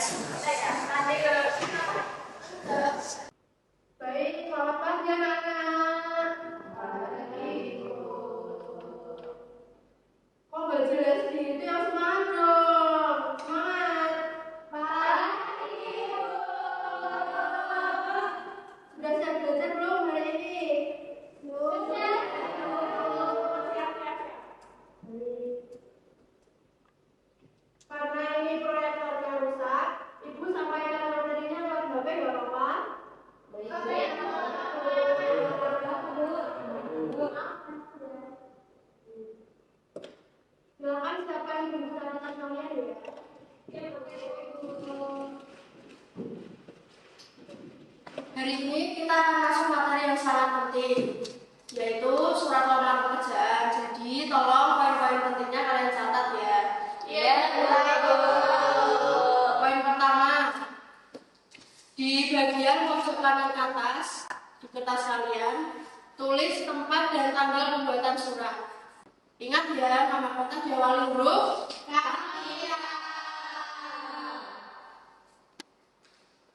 Baik, selamat pagi anak-anak. Kok gak jelas gitu yang semangat dong. Semangat. Sudah siap belajar belum hari ini? Sudah. Karena ini proyektornya rusak, Ibu sampaikan materinya lewat HP gak apa-apa? Silakan siapa yang bisa catatan kalian ya? Hari ini kita akan masuk materi yang sangat penting, yaitu surat lamaran pekerjaan. Jadi tolong poin-poin pentingnya kalian catat ya. Iya, Bu. Poin pertama, di bagian pojok kanan atas di kertas kalian tulis tempat dan tanggal pembuatan surat. Ingat ya, nama kertas diawali huruf K.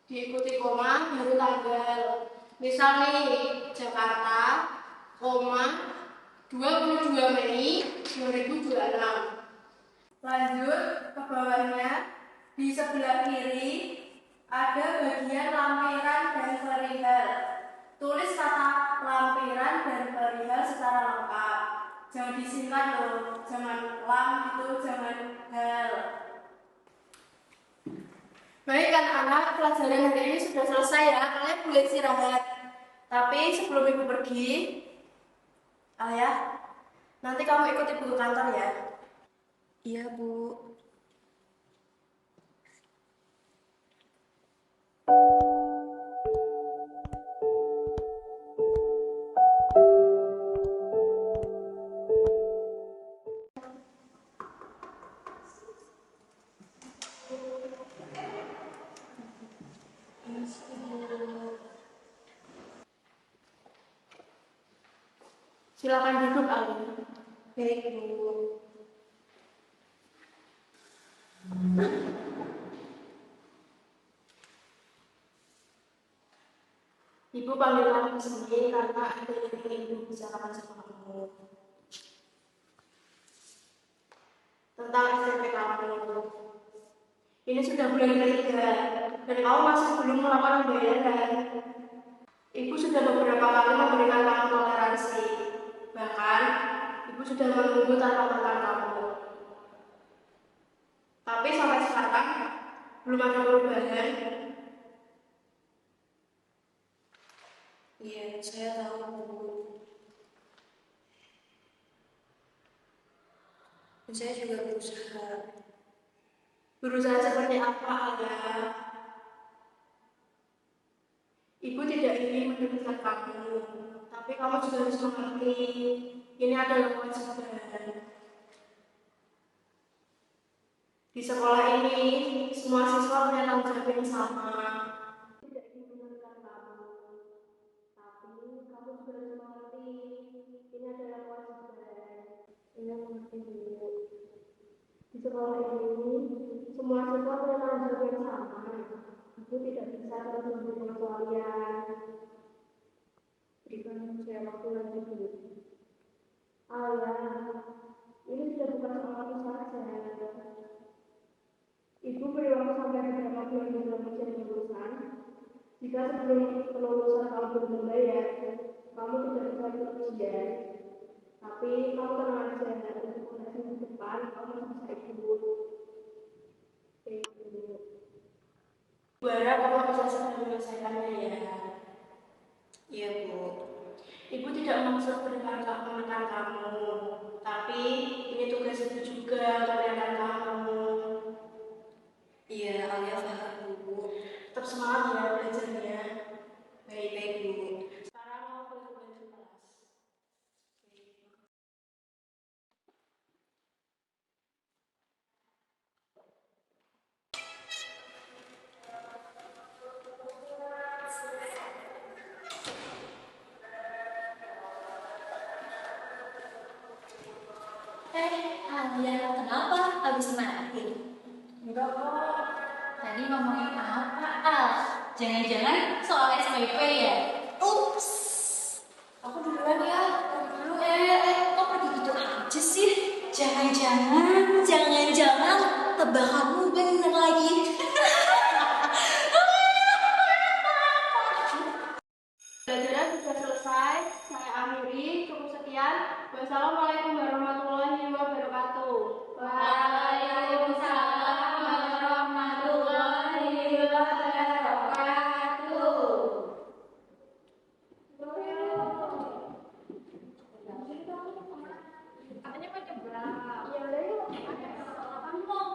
Diikuti koma baru tanggal. Misal nih, Jakarta, koma 22 Mei 2026. Lanjut ke bawahnya, di sebelah kiri ada bagian lampiran dan perihal. Tulis kata lampiran dan perihal secara lengkap. Jangan disingkat loh, jangan lam itu, jangan hal. Baik anak-anak, pelajaran hari ini sudah selesai ya. Kalian boleh istirahat. Tapi sebelum Ibu pergi, Ayah, nanti kamu ikut Ibu ke kantor ya. Iya, Bu. Silakan duduk, Ali. Baik, Bu. Ibu panggil kamu ke sini karena ada yang ingin Ibu bicarakan sama kamu. Tentang SMP kamu. Ini sudah bulan ketiga dan kamu masih belum melakukan pembayaran. Ibu sudah beberapa kali memberikan kamu toleransi. Bahkan, Ibu sudah menunggu tanpa makan kamu. Tapi sampai sekarang, belum ada perubahan. Iya, saya tahu, Bu. Dan saya juga berusaha. Berusaha seperti apa, Ayah? Ibu tidak ingin mendekatkan kamu, tapi kamu juga harus mengerti. Ini adalah kewajiban. Di sekolah ini, semua siswa punya tanggung jawab yang sama. Tidak ingin menentukan kamu, tapi kamu juga harus mengerti. Ini adalah kewajiban. Ini mengerti dulu. Di sekolah ini, semua siswa punya tanggung jawab yang sama. Ibu tidak bisa terus memberi pengecualian. Berikan saya waktu lagi dulu. Ayah, ini sudah bukan soal aku saja. Ibu beri waktu sampai beberapa bulan dalam ujian lulusan. Jika sebelum kelulusan kamu belum membayar, kamu tidak bisa ikut ujian. Tapi kamu tenang aja, untuk menghasilkan minggu depan kamu masih bisa ikut. Bu harap kamu bisa segera menyelesaikannya ya. Iya, Bu. Ibu tidak maksud menekan kamu, tapi ini tugas Ibu juga untuk menenangkan kamu. Iya, Alia paham, Bu. Tetap semangat ya belajarnya. Baik, Bu. Sekarang kamu boleh kembali ke kelas. Alia, kenapa habis marahin? Enggak kok. tadi ngomongin apa, Al? Jangan-jangan soal SPP ya? Ups. Aku duluan ya. Aku dulu. Kok pergi gitu aja sih? Jangan-jangan tebakanmu bener lagi. Pelajaran sudah selesai. Saya akhiri. Cukup sekian. Wassalamualaikum warahmatullahi wabarakatuh. Waalaikumsalam warahmatullahi wabarakatuh. Katanya mau nyebrang. Ya udah yuk. Kamu mau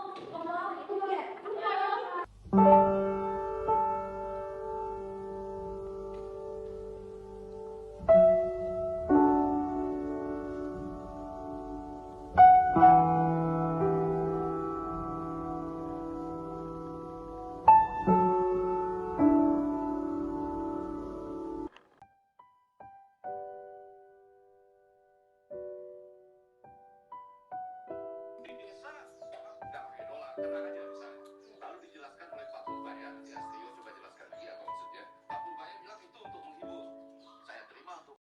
ikut ya? Di desa nggak pakai dolar, tenang aja bisa. Lalu dijelaskan oleh Pak Purbaya, ya Stio coba jelaskan lagi apa maksudnya. Pak Purbaya bilang itu untuk menghibur. Saya terima untuk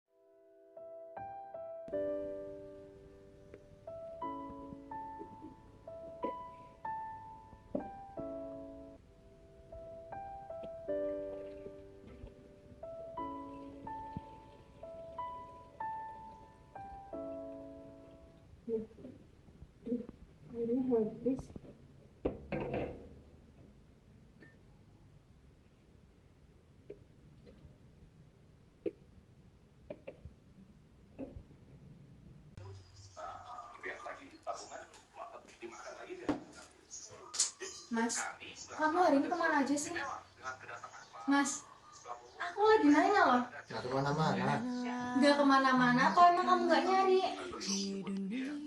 Ini habis. lihat lagi tabungan, dimakan lagi ya. Mas, kamu hari ini kemana aja sih? Mas, aku lagi nanya loh. Nggak kemana-mana. Nggak kemana-mana, kok emang kamu nggak nyari?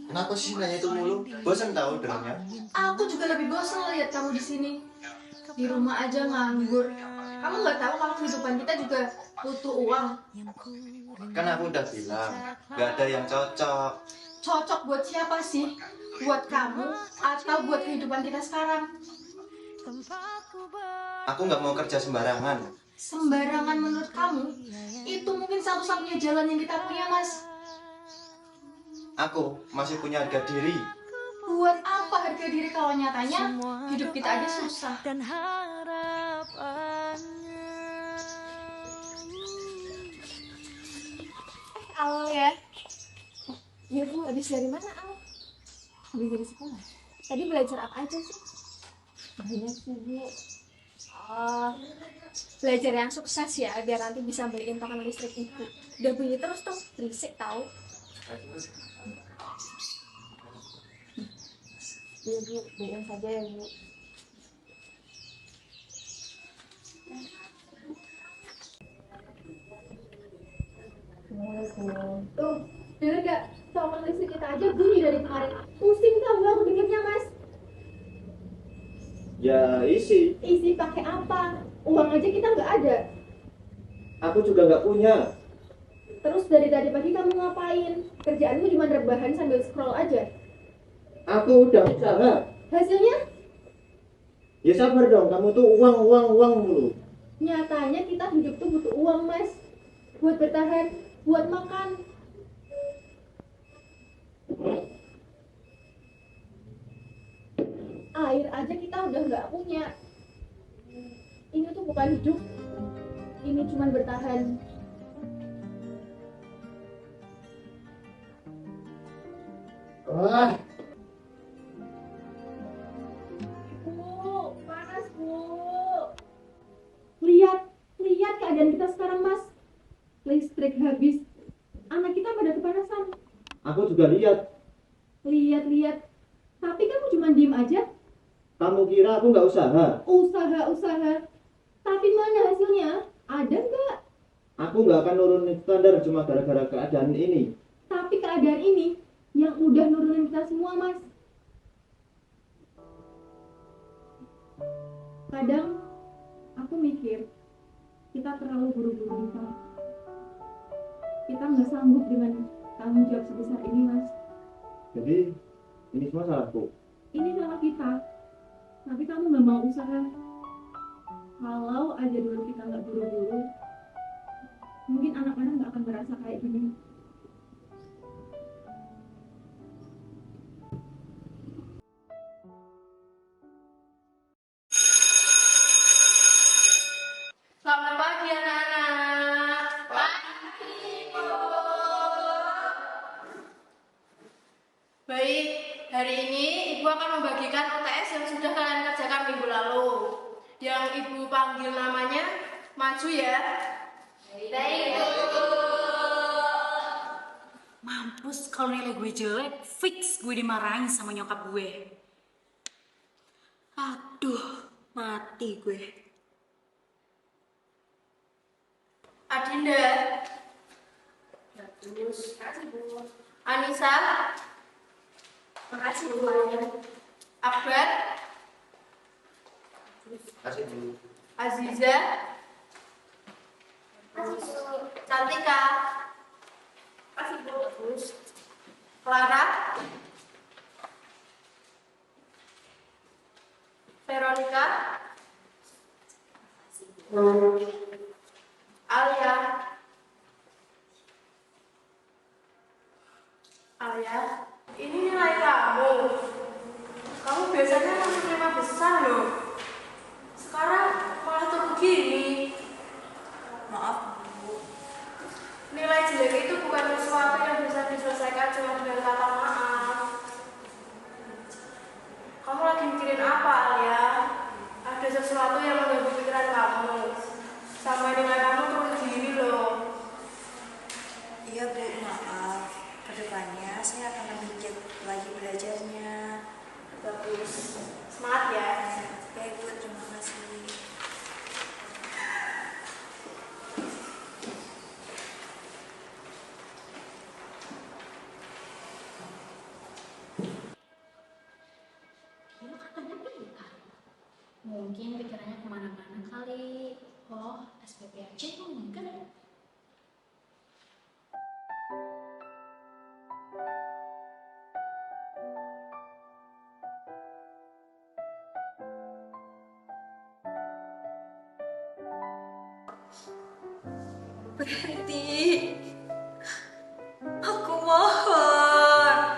Kenapa sih nanya itu mulu? Bosan tahu dengannya. Aku juga lebih bosan lihat kamu di sini. Di rumah aja nganggur. Kamu nggak tahu kalau kehidupan kita juga butuh uang. Kan aku udah bilang, nggak ada yang cocok. Cocok buat siapa sih? Buat kamu atau buat kehidupan kita sekarang? Aku nggak mau kerja sembarangan. Sembarangan menurut kamu? Itu mungkin satu-satunya jalan yang kita punya, Mas. Aku masih punya harga diri. Buat apa harga diri kalau nyatanya hidup kita aja susah? Dan harapannya. Al ya. Ya Bu, habis dari mana Al? Habis dari sekolah. Tadi belajar apa aja sih? Banyak sih Bu. Oh, belajar yang sukses ya, biar nanti bisa beliin pakan listrik Ibu. Udah bunyi terus tuh, berisik tahu. Iya Bu, beliin saja ya Bu. Tuh, denger gak? Pakan listrik kita aja bunyi dari kemarin. Pusing tau gak aku dengernya Mas? Ya isi, Isi pakai apa? Uang aja kita nggak ada. aku juga nggak punya. Terus dari tadi pagi kamu ngapain? Kerjaanmu cuma rebahan sambil scroll aja. Aku udah usaha. Hasilnya? Ya sabar dong, kamu tuh uang mulu. Nyatanya kita hidup tuh butuh uang Mas. Buat bertahan, buat makan. Air aja kita udah nggak punya. Ini tuh bukan hidup. Ini cuma bertahan. Wah, Bu, panas Bu. Lihat keadaan kita sekarang Mas. Listrik habis. Anak kita pada kepanasan. aku juga lihat. Lihat. Tapi kamu cuma diem aja. Kamu kira aku nggak usaha? Usaha. Tapi mana hasilnya? Ada nggak? Aku nggak akan nurunin standar cuma gara-gara keadaan ini. Tapi keadaan ini yang udah nurunin kita semua Mas. Kadang aku mikir kita terlalu buru-buru nikah. Kita nggak sanggup dengan tanggung jawab sebesar ini Mas. Jadi ini semua salahku. Ini salah kita. Tapi kamu nggak mau usaha. Kalau aja dulu kita nggak buru-buru, mungkin anak-anak nggak akan merasa kayak gini. Selamat pagi anak-anak. Pagi, Bu. Baik, hari ini Ibu akan membagikan UTS yang sudah kalian kerjakan minggu lalu. Yang Ibu panggil namanya, maju ya. Baik, Bu. Mampus, kalau nilai gue jelek, fix gue dimarahin sama nyokap gue. Aduh, mati gue. Adinda. Bagus, kasih Bu. Anissa. Makasih Bu. Akbar. Kasih dulu. Aziza. Cantika. Kasih Bu. Clara. Veronica. Alia. Alia, ini nilai kamu. Kamu biasanya masuk 5 besar loh. Sekarang malah turun gini. Maaf, Bu. Nilai jelek itu bukan sesuatu yang bisa diselesaikan cuma dengan kata maaf. Kamu lagi mikirin apa, Alia? Ada sesuatu yang mengganggu pikiran kamu. Sampai nilai kamu turun gini loh. Iya, Bu, maaf. Kedepannya saya akan lebih giat lagi belajarnya. Bagus. Semangat ya. Baik, Bu, terima kasih. Lu katanya pintar. Mungkin pikirannya kemana-mana kali. Oh, SPP aja mungkin. Berhenti. Aku mohon.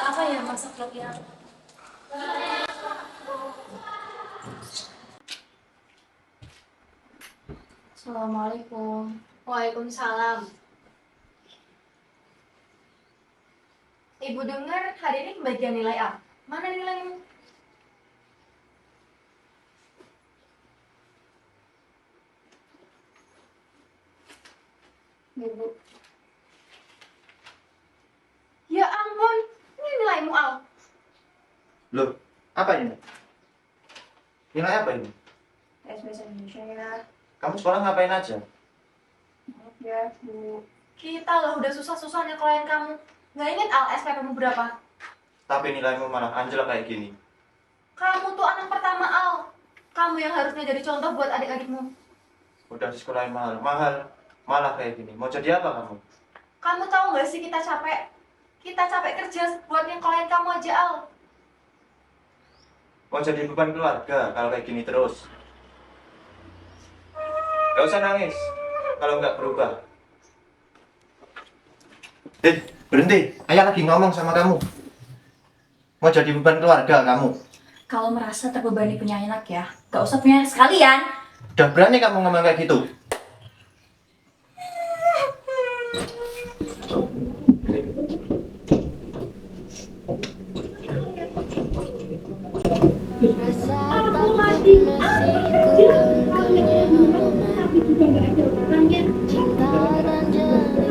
Apa ya masak lagi ya? Assalamualaikum. Waalaikumsalam. Ibu dengar hari ini pembagian nilai A. Mana nilaimu? Ibu. Ya ampun, ini nilaimu Al. Loh, apa ini? Nilai apa ini? Tes bahasa Indonesia ya. Kamu sekolah ngapain aja? Maaf ya, Bu. Kita loh udah susah-susah nyekolahin kamu. Nggak inget Al SPP-mu berapa? Tapi nilaimu malah anjlok kayak gini. Kamu tuh anak pertama Al. Kamu yang harusnya jadi contoh buat adik-adikmu. Udah di sekolah yang mahal, malah kayak gini. Mau jadi apa kamu? Kamu tahu nggak sih kita capek? Kita capek kerja buat nyekolahin kamu aja Al. Mau jadi beban keluarga kalau kayak gini terus. Gak usah nangis kalau nggak berubah. Berhenti. Ayah lagi ngomong sama kamu. Mau jadi beban keluarga kamu. Kalau merasa terbebani punya anak ya, gak usah punya anak sekalian. Udah berani kamu ngomong kayak gitu? Rasa takut masih ku genggamnya, cinta dan jali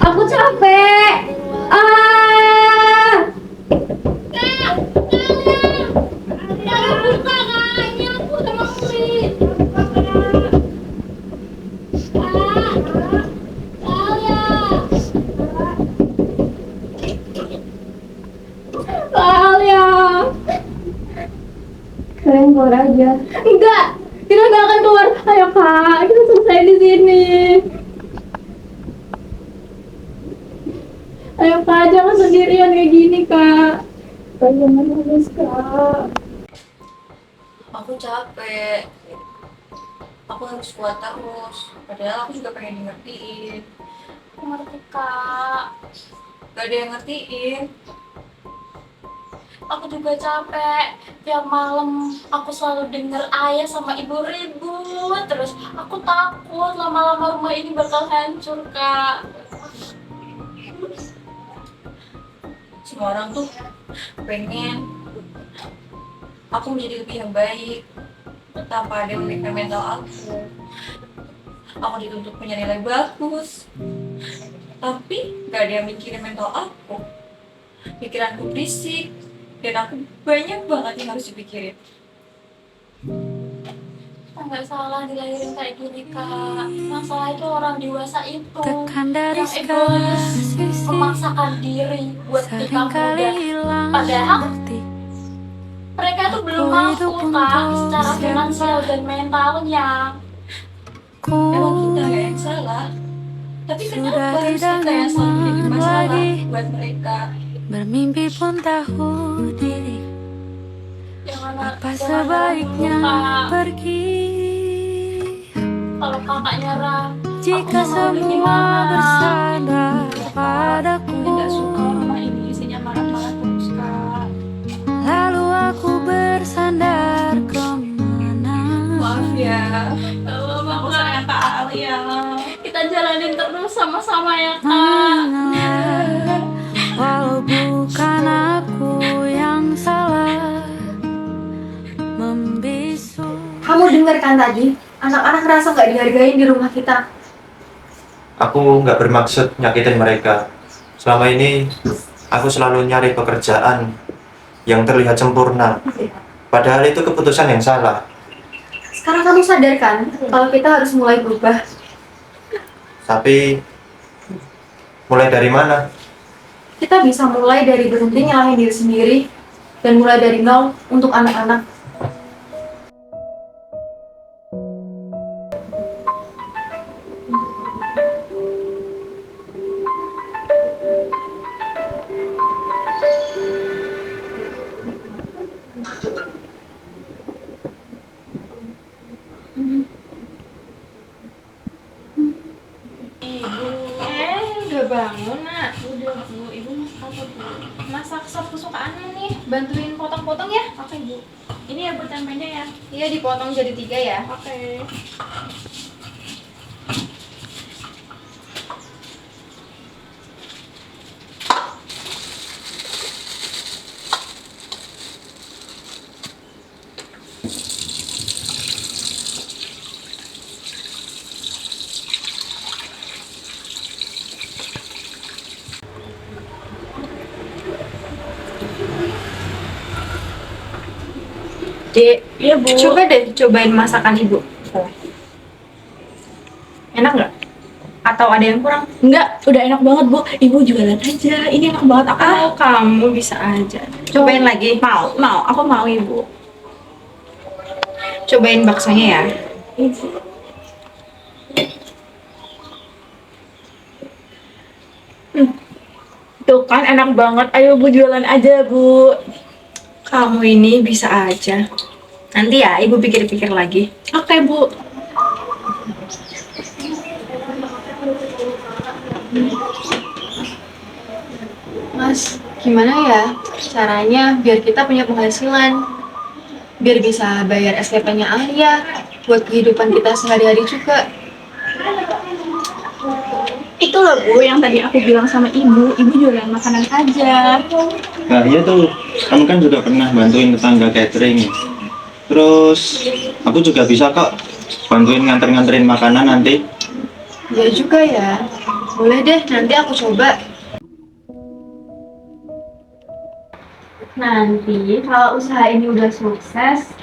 Aku capek. Buka kakaknya, aku udah mampir. Alia. Kalian keluar aja. Enggak, kita nggak akan keluar. Ayo kak, kita selesai di sini. Ayo kak, jangan sendirian kayak gini kak. Kak, jangan nangis kak. Aku capek. Aku harus kuat terus. Padahal aku juga pengen ngertiin. Aku ngerti kak. Gak ada yang ngertiin. Aku juga capek. Tiap malam aku selalu denger ayah sama ibu ribut terus. Aku takut lama-lama rumah ini bakal hancur kak. Semua orang tuh pengen aku menjadi lebih yang baik tanpa ada yang memikirkan mental aku. Aku dituntut punya nilai bagus, tapi gak ada yang mikirin mental aku. Pikiranku berisik dan aku banyak banget yang harus dipikirin. Nggak salah dilahirin kayak gini kak. Masalah itu orang dewasa itu yang egois, memaksakan diri buat nikah muda. Padahal mereka tuh belum mampu kak secara finansial dan mentalnya. Emang kita gak yang salah, tapi kenapa harus kita yang selalu jadi masalah buat mereka? Bermimpi pun tahu diri, apa sebaiknya pergi. Kalau kakak nyerah, Jika aku mau semua gimana? bersandar padaku, Aku nggak suka rumah ini isinya marah-marah terus kak. lalu aku bersandar kemana? Maaf ya, Kalau aku sayang Kak Alia. kita jalanin terus sama-sama ya kak. Mengalah, walau bukan aku yang salah membisu. Kamu dengar kan tadi? Anak-anak ngerasa nggak dihargain di rumah kita. Aku nggak bermaksud nyakitin mereka. Selama ini aku selalu nyari pekerjaan yang terlihat sempurna. Padahal itu keputusan yang salah. Sekarang kamu sadar kan kalau kita harus mulai berubah. Tapi mulai dari mana? Kita bisa mulai dari berhenti nyalahin diri sendiri dan mulai dari nol untuk anak-anak. Udah bangun nak. Udah bu, ibu masak apa bu? Masak sop kesukaanmu nih. Bantuin potong-potong ya. Oke bu. Ini ya bu tempenya ya. Iya dipotong jadi 3 ya. Oke. Dek, iya bu. Coba deh cobain masakan ibu. Enak nggak? Atau ada yang kurang? Enggak, udah enak banget bu. Ibu jualan aja. Ini enak banget. Oh, kamu bisa aja. Cobain lagi. Mau. Aku mau ibu. Cobain baksonya ya. Tuh kan enak banget. Ayo bu jualan aja bu. Kamu ini bisa aja. Nanti ya, ibu pikir-pikir lagi. Oke bu. Mas, gimana ya caranya biar kita punya penghasilan? Biar bisa bayar SPP-nya Alia, buat kehidupan kita sehari-hari juga. Itu loh bu yang tadi aku bilang sama ibu. Ibu jualan makanan aja. Nah iya tuh, kamu kan juga pernah bantuin tetangga catering. Terus aku juga bisa kok bantuin nganter-nganterin makanan nanti. Ya juga ya. Boleh deh, nanti aku coba. Nanti kalau usaha ini udah sukses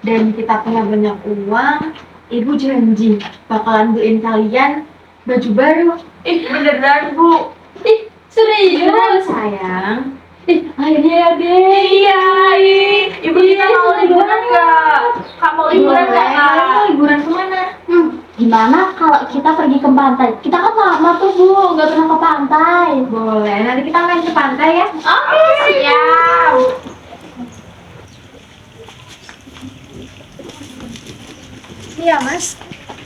dan kita punya banyak uang, ibu janji bakalan beliin kalian baju baru. Beneran, Bu? Serius? Beneran sayang. Akhirnya ya, deh. Iya, Ibu kita mau liburan nggak? Kak mau liburan nggak, Kak? Kalian mau liburan kemana? Gimana kalau kita pergi ke pantai? Kita kan lama tuh Bu, nggak pernah ke pantai. Boleh, nanti kita main ke pantai ya. Oke, siap. Iya mas,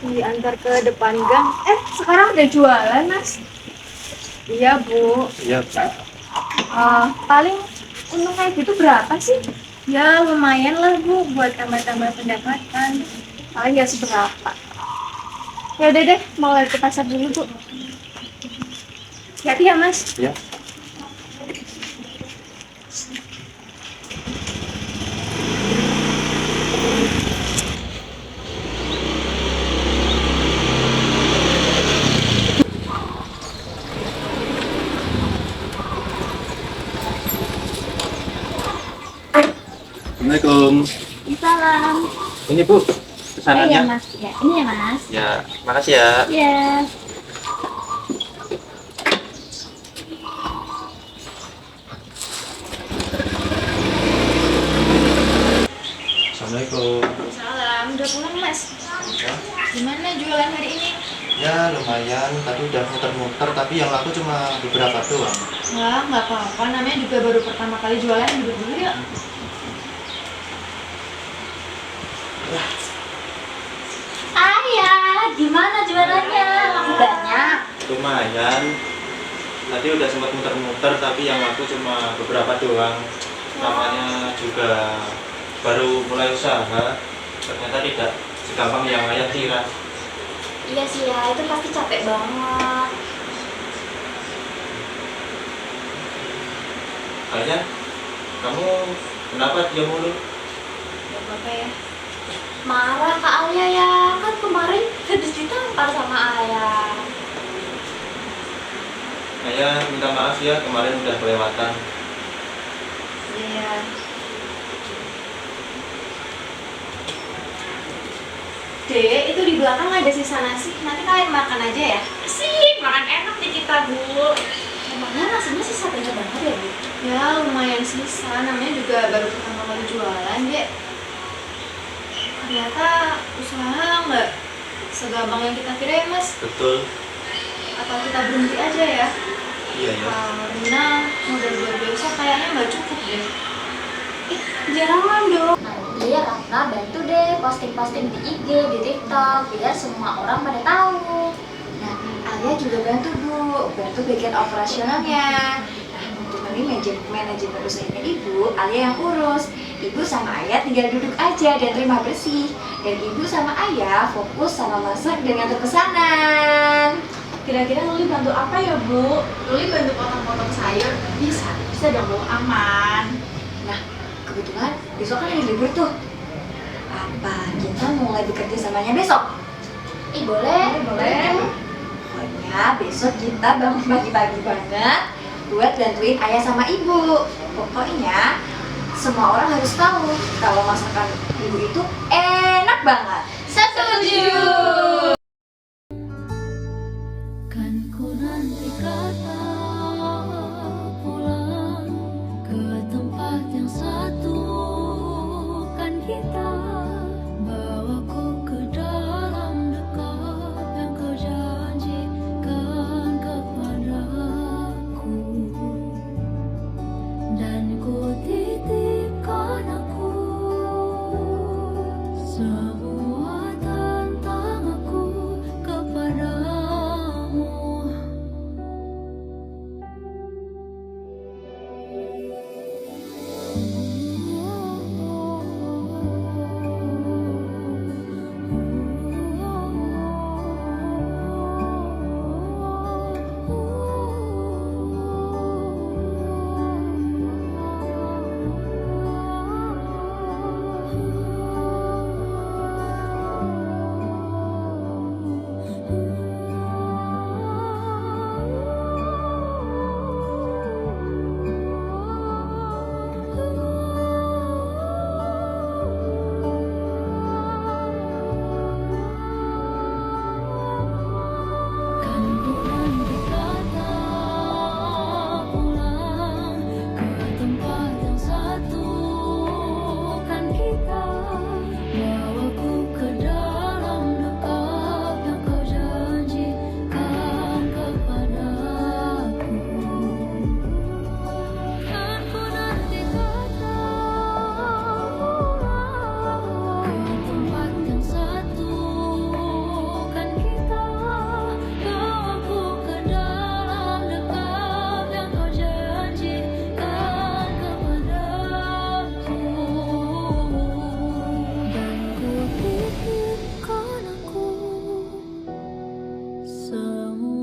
diantar ke depan gang. Sekarang udah jualan mas. Iya bu. Iya. Paling untung kayak gitu berapa sih? Ya lumayan lah bu, buat tambah-tambah pendapatan. Paling ya seberapa. Ya udah deh, mau lari ke pasar dulu bu. Hati ya mas. Iya. Assalamualaikum. Salam. Ini Bu, Iya pesanannya. Mas, ya ini ya Mas. Ya, makasih ya. Iya. Assalamualaikum. Salam, udah pulang mas. Gimana jualan hari ini? Ya lumayan, tadi udah muter-muter, tapi yang laku cuma beberapa doang. Wah, nggak apa-apa. Namanya juga baru pertama kali jualan, duduk dulu yuk. Ayah, gimana jualannya? Laku banyak. Lumayan. Tadi udah sempat muter-muter, tapi yang laku cuma beberapa doang. Namanya juga baru mulai usaha. Ternyata tidak segampang yang ayah kira. Iya sih ya, itu pasti capek banget. Ayah, kamu kenapa diam mulu? Gak apa-apa ya. Marah Kak Alia ya, kan kemarin habis ditampar sama ayah. Ayah minta maaf ya, kemarin udah kelewatan. Iya. Dek, itu di belakang ada sisa nasi. Nanti kalian makan aja ya. Sih, makan enak nih kita, Bu. Emangnya nasinya sisa banyak banget ya Bu? Ya, lumayan sisa. Namanya juga baru pertama kali jualan, Dek. Ternyata usaha nggak segampang yang kita kira ya, Mas. Betul. Apa kita berhenti aja ya? Iya ya. Karena modal buat besok kayaknya nggak cukup deh. Jangan dong. Nanti ya Ratna bantu deh posting-posting di IG, di TikTok, biar semua orang pada tahu. Nah, Alia juga bantu Bu, bantu bagian operasionalnya. Nah, untuk manajemen usahanya Ibu, Alia yang urus. Ibu sama Ayah tinggal duduk aja dan terima bersih. Dan Ibu sama Ayah fokus sama masak dan ngatur pesanan. Kira-kira Luli bantu apa ya, Bu? Luli bantu potong-potong sayur. Bisa dong, Bu. Aman. Nah, kebetulan besok kan hari libur tuh. Apa kita mulai bekerja samanya besok? Boleh. Pokoknya besok kita bangun pagi-pagi banget buat bantuin Ayah sama Ibu. Pokoknya semua orang harus tahu kalau masakan Ibu itu enak banget. Setuju. Kan ku nanti kata pulang ke tempat yang satu. Kan kita bawaku ke dalam dekat yang kau janjikan kepadaku. Dan ku titipkan aku semua tentang aku. semua.